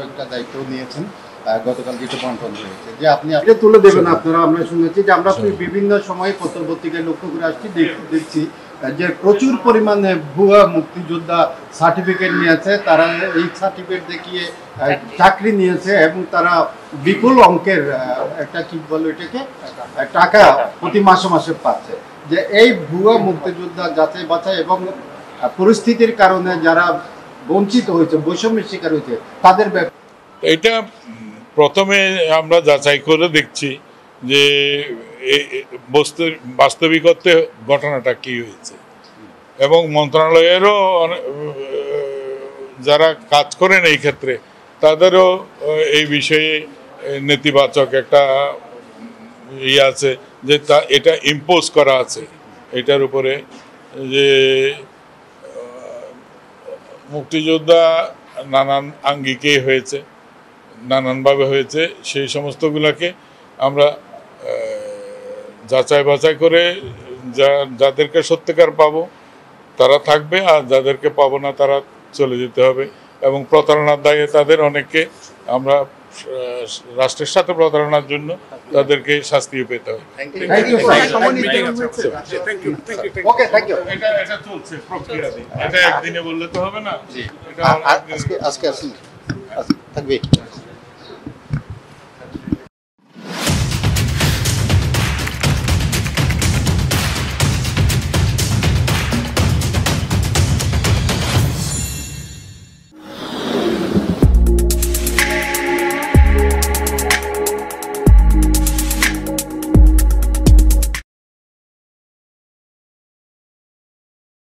একটা দায়িত্ব নিয়েছেন গতকাল যেটা বন্টন হয়েছে যে আপনি তুলে দেবেন আপনারা আমরা শুনেছি যে আমরা বিভিন্ন সময় পত্রপত্রিকায় লক্ষ্য করে আসছি দেখছি যে প্রচুর পরিমাণে ভুয়া মুক্তিযোদ্ধা সার্টিফিকেট নিয়েছে তারা এই সার্টিফিকেট দেখিয়ে চাকরি নিয়েছে এবং তারা বিপুল অঙ্কের একটা কি বলে এটাকে টাকা প্রতি মাসে মাসে পাচ্ছে যে এই ভুয়া মুক্তিযোদ্ধা যাচাই বাছাই এবং পরিস্থিতির কারণে যারা বঞ্চিত হয়েছে বৈষম্যের শিকার হয়েছে তাদের এটা প্রথমে আমরা যাচাই করে দেখছি যে বাস্তবিকতে ঘটনাটা কি হয়েছে এবং মন্ত্রণালয়েরও যারা কাজ করেন এই ক্ষেত্রে তাদেরও এই বিষয়ে নেতিবাচক একটা ইয়ে আছে যে এটা ইম্পোজ করা আছে এটার উপরে যে মুক্তিযোদ্ধা নানান আঙ্গিকে হয়েছে নানানভাবে হয়েছে সেই সমস্তগুলোকে আমরা যাচাই বাছাই করে যাদেরকে সত্যিকার পাবো তারা থাকবে আর যাদেরকে পাবো না তারা চলে যেতে হবে এবং প্রতারণার দায়ে তাদের অনেককে আমরা রাষ্ট্রের সাথে প্রতারণার জন্য তাদেরকে শাস্তিও পেতে হবে। এটা চলছে প্রক্রিয়া, এটা একদিনে বললে তো হবে না। আজকে থাকবে।